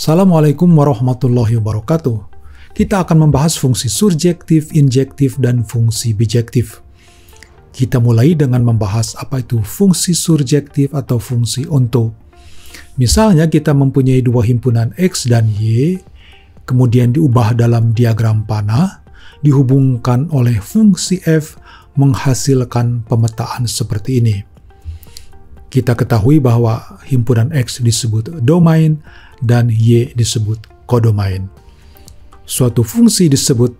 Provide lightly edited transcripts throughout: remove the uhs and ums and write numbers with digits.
Assalamualaikum warahmatullahi wabarakatuh. Kita akan membahas fungsi surjektif, injektif, dan fungsi bijektif. Kita mulai dengan membahas apa itu fungsi surjektif atau fungsi onto. Misalnya kita mempunyai dua himpunan X dan Y, kemudian diubah dalam diagram panah, dihubungkan oleh fungsi F menghasilkan pemetaan seperti ini. Kita ketahui bahwa himpunan X disebut domain dan Y disebut kodomain. Suatu fungsi disebut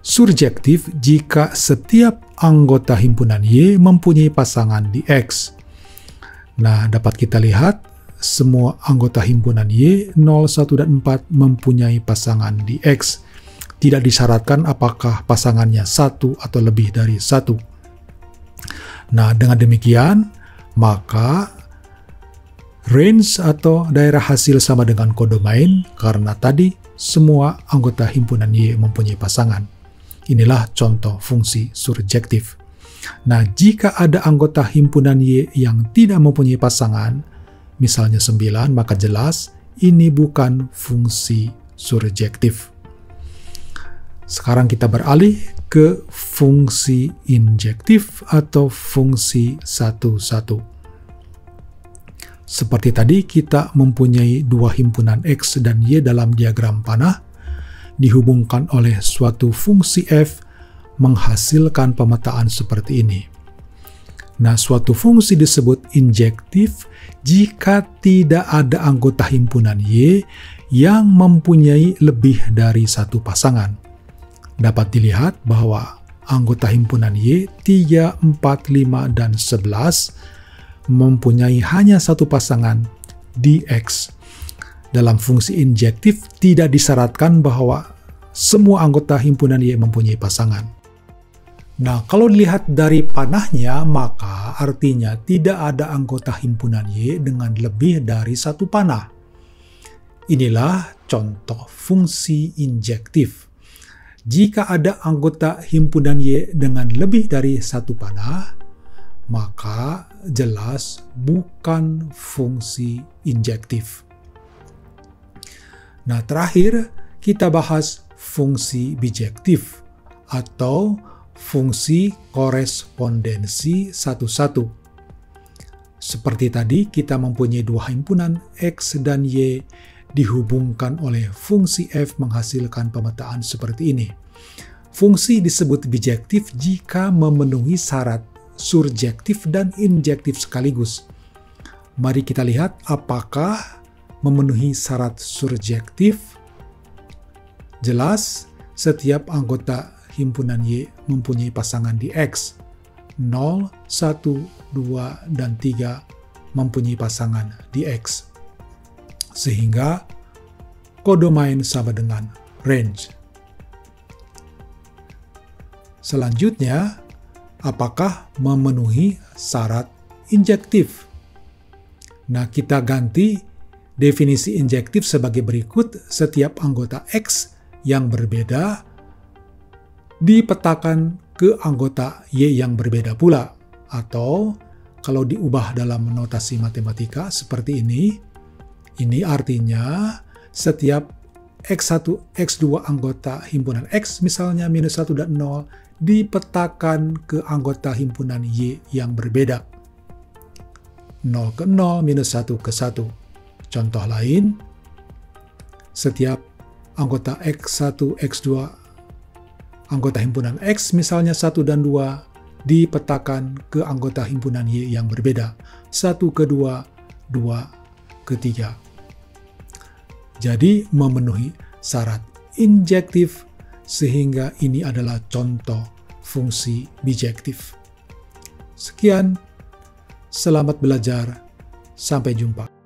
surjektif jika setiap anggota himpunan Y mempunyai pasangan di X. Nah, dapat kita lihat semua anggota himpunan Y 0, 1, dan 4 mempunyai pasangan di X. Tidak disyaratkan apakah pasangannya satu atau lebih dari satu. Nah, dengan demikian, maka range atau daerah hasil sama dengan kodomain karena tadi semua anggota himpunan Y mempunyai pasangan. Inilah contoh fungsi surjektif. Nah, jika ada anggota himpunan Y yang tidak mempunyai pasangan, misalnya 9, maka jelas ini bukan fungsi surjektif. Sekarang kita beralih ke fungsi injektif atau fungsi satu-satu. Seperti tadi, kita mempunyai dua himpunan X dan Y dalam diagram panah, dihubungkan oleh suatu fungsi F menghasilkan pemetaan seperti ini. Nah, suatu fungsi disebut injektif jika tidak ada anggota himpunan Y yang mempunyai lebih dari satu pasangan. Dapat dilihat bahwa anggota himpunan Y 3, 4, 5, dan 11 mempunyai hanya satu pasangan di X. Dalam fungsi injektif tidak disyaratkan bahwa semua anggota himpunan Y mempunyai pasangan. Nah, kalau dilihat dari panahnya, maka artinya tidak ada anggota himpunan Y dengan lebih dari satu panah. Inilah contoh fungsi injektif. Jika ada anggota himpunan Y dengan lebih dari satu panah, maka jelas bukan fungsi injektif. Nah, terakhir kita bahas fungsi bijektif atau fungsi korespondensi satu-satu. Seperti tadi, kita mempunyai dua himpunan X dan Y dihubungkan oleh fungsi F menghasilkan pemetaan seperti ini. Fungsi disebut bijektif jika memenuhi syarat surjektif dan injektif sekaligus. Mari kita lihat apakah memenuhi syarat surjektif. Jelas, setiap anggota himpunan Y mempunyai pasangan di X. 0, 1, 2, dan 3 mempunyai pasangan di X. Sehingga kodomain sama dengan range. Selanjutnya, apakah memenuhi syarat injektif? Nah, kita ganti definisi injektif sebagai berikut. Setiap anggota X yang berbeda dipetakan ke anggota Y yang berbeda pula. Atau kalau diubah dalam notasi matematika seperti ini artinya setiap X1, X2 anggota himpunan X, misalnya minus 1 dan 0, dipetakan ke anggota himpunan Y yang berbeda. 0 ke 0, minus 1 ke 1. Contoh lain, setiap anggota X1, X2, anggota himpunan X, misalnya 1 dan 2, dipetakan ke anggota himpunan Y yang berbeda. 1 ke 2, 2 ke 3. Jadi memenuhi syarat injektif, sehingga ini adalah contoh fungsi bijektif. Sekian, selamat belajar, sampai jumpa.